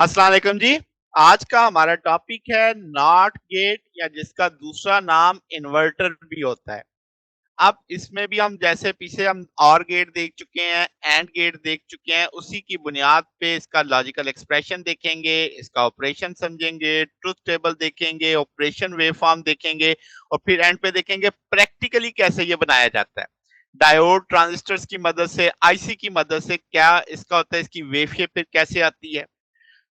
अस्सलाम वालेकुम जी। आज का हमारा टॉपिक है नॉट गेट या जिसका दूसरा नाम इन्वर्टर भी होता है। अब इसमें भी हम जैसे पीछे हम और गेट देख चुके हैं, एंड गेट देख चुके हैं, उसी की बुनियाद पे इसका लॉजिकल एक्सप्रेशन देखेंगे, इसका ऑपरेशन समझेंगे, ट्रुथ टेबल देखेंगे, ऑपरेशन वेवफॉर्म देखेंगे और फिर एंड पे देखेंगे प्रैक्टिकली कैसे ये बनाया जाता है। डायोड ट्रांजिस्टर्स की मदद से, आईसी की मदद से क्या इसका होता है, इसकी वेव शेप फिर कैसे आती है।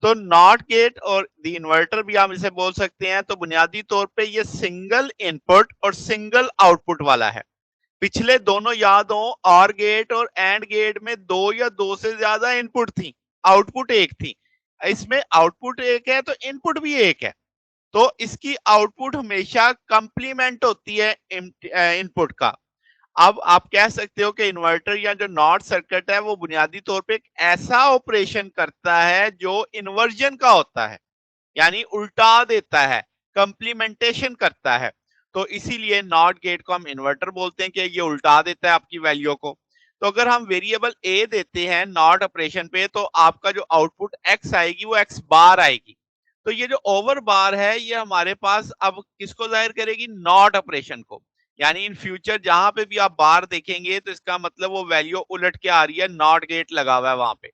तो नॉट गेट और द इन्वर्टर भी हम इसे बोल सकते हैं। तो बुनियादी तौर पे ये सिंगल इनपुट और सिंगल आउटपुट वाला है। पिछले दोनों याद हो, और गेट और एंड गेट में दो या दो से ज्यादा इनपुट थी, आउटपुट एक थी। इसमें आउटपुट एक है तो इनपुट भी एक है। तो इसकी आउटपुट हमेशा कंप्लीमेंट होती है इनपुट का। अब आप कह सकते हो कि इन्वर्टर या जो नॉट सर्किट है वो बुनियादी तौर पे एक ऐसा ऑपरेशन करता है जो इन्वर्जन का होता है, यानी उल्टा देता है, कंप्लीमेंटेशन करता है। तो इसीलिए नॉट गेट को हम इन्वर्टर बोलते हैं कि ये उल्टा देता है आपकी वैल्यू को। तो अगर हम वेरिएबल ए देते हैं नॉट ऑपरेशन पे तो आपका जो आउटपुट एक्स आएगी वो एक्स बार आएगी। तो ये जो ओवर बार है ये हमारे पास अब किसको जाहिर करेगी, नॉट ऑपरेशन को। यानी इन फ्यूचर जहां पे भी आप बार देखेंगे तो इसका मतलब वो वैल्यू उलट के आ रही है, नॉट गेट लगा हुआ है वहां पे।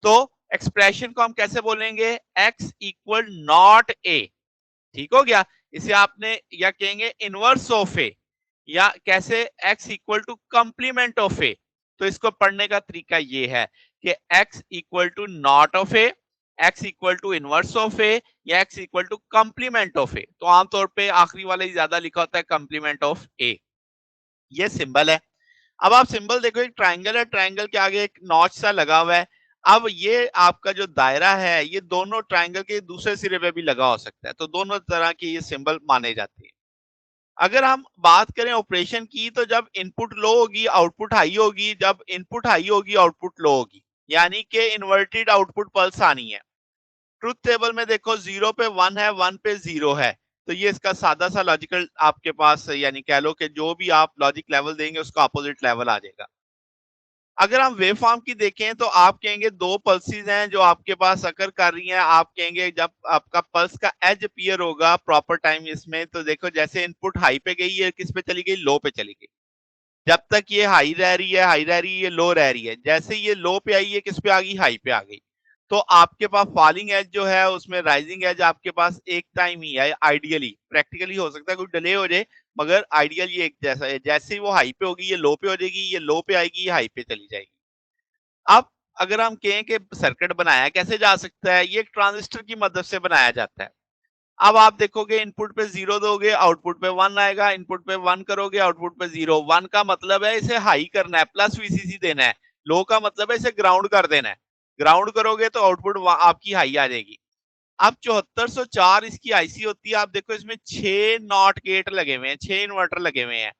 तो एक्सप्रेशन को हम कैसे बोलेंगे, x इक्वल नॉट ए। ठीक हो गया। इसे आपने या कहेंगे इनवर्स ऑफ ए, या कैसे x equal to complement of A. तो इसको पढ़ने का तरीका ये है कि x equal to not of A, x equal to inverse of A, या x equal to complement of A. तो आमतौर पे आखिरी वाला ही ज्यादा लिखा होता है, कंप्लीमेंट ऑफ ए। ये सिंबल है। अब आप सिंबल देखो, एक ट्रायंगल है, ट्रायंगल के आगे एक नॉच सा लगा हुआ है। अब ये आपका जो दायरा है ये दोनों ट्रायंगल के दूसरे सिरे पे भी लगा हो सकता है, तो दोनों तरह के ये सिंबल माने जाते हैं। अगर हम बात करें ऑपरेशन की तो जब इनपुट लो होगी आउटपुट हाई होगी, जब इनपुट हाई होगी आउटपुट लो होगी, यानी कि इन्वर्टेड आउटपुट पल्स आनी है। ट्रुथ टेबल में देखो, जीरो पे वन है, वन पे जीरो है। तो ये इसका सादा सा लॉजिकल आपके पास, यानी कह लो कि जो भी आप लॉजिक लेवल देंगे उसका अपोजिट लेवल आ जाएगा। अगर हम वेव फॉर्म की देखें तो आप कहेंगे दो पल्सेस हैं जो आपके पास अकर कर रही हैं। आप कहेंगे जब आपका पल्स का एज अपीयर होगा प्रॉपर टाइम इसमें, तो देखो जैसे इनपुट हाई पे गई है, किस पे चली गई, लो पे चली गई। जब तक ये हाई रह रही है, हाई रह रही है, ये लो रह रही है, जैसे ये लो पे आई है किस पे आ गई, हाई पे आ गई। तो आपके पास फॉलिंग एज जो है उसमें राइजिंग एज आपके पास एक टाइम ही है। आइडियली, प्रैक्टिकली हो सकता है कोई डिले हो जाए, मगर आइडियल ये एक जैसा है। जैसे ही वो हाई पे होगी ये लो पे हो जाएगी, ये लो पे आएगी ये हाई पे चली जाएगी। अब अगर हम कहें कि सर्किट बनाया कैसे जा सकता है, ये एक ट्रांजिस्टर की मदद से बनाया जाता है। अब आप देखोगे इनपुट पे जीरो दोगे आउटपुट पे वन आएगा, इनपुट पे वन करोगे आउटपुट पे जीरो। वन का मतलब है इसे हाई करना है, प्लस वीसीसी देना है। लो का मतलब है इसे ग्राउंड कर देना है। ग्राउंड करोगे तो आउटपुट आपकी हाई आ जाएगी। अब 7404 इसकी आईसी होती है। आप देखो इसमें 6 नॉट गेट लगे हुए हैं, 6 इन्वर्टर लगे हुए हैं।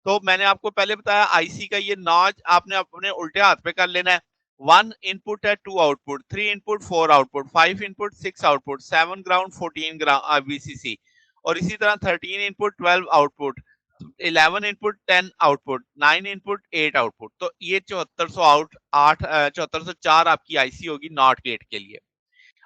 तो मैंने आपको पहले बताया आईसी का ये नॉच आपने अपने उल्टे हाथ पे कर लेना है। वन इनपुट है, two output, three input, four output, five input, six output, seven ground, 14 VCC. और इसी तरह 13 input, 12 output, 11 input, 10 output, 9 input, 8 output. तो ये 7400 आउट 7404 आपकी आईसी होगी नॉट गेट के लिए।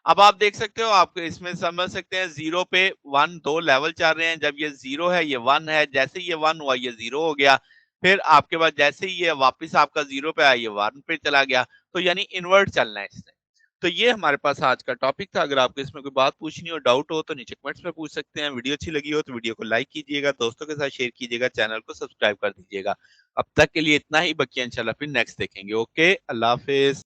अब आप देख सकते हो, आप इसमें समझ सकते हैं जीरो पे वन, दो लेवल चल रहे हैं। जब ये जीरो है ये वन है, जैसे ये वन हुआ ये जीरो हो गया। फिर आपके पास जैसे ही ये वापस आपका जीरो पे आया ये वन पे चला गया। तो यानी इन्वर्ट चलना है इसने। तो ये हमारे पास आज का टॉपिक था। अगर आपको इसमें कोई बात पूछनी हो, डाउट हो, तो नीचे कमेंट्स में पूछ सकते हैं। वीडियो अच्छी लगी हो तो वीडियो को लाइक कीजिएगा, दोस्तों के साथ शेयर कीजिएगा, चैनल को सब्सक्राइब कर दीजिएगा। अब तक के लिए इतना ही, बकिया इंशाल्लाह फिर नेक्स्ट देखेंगे। ओके, अल्लाह हाफिज।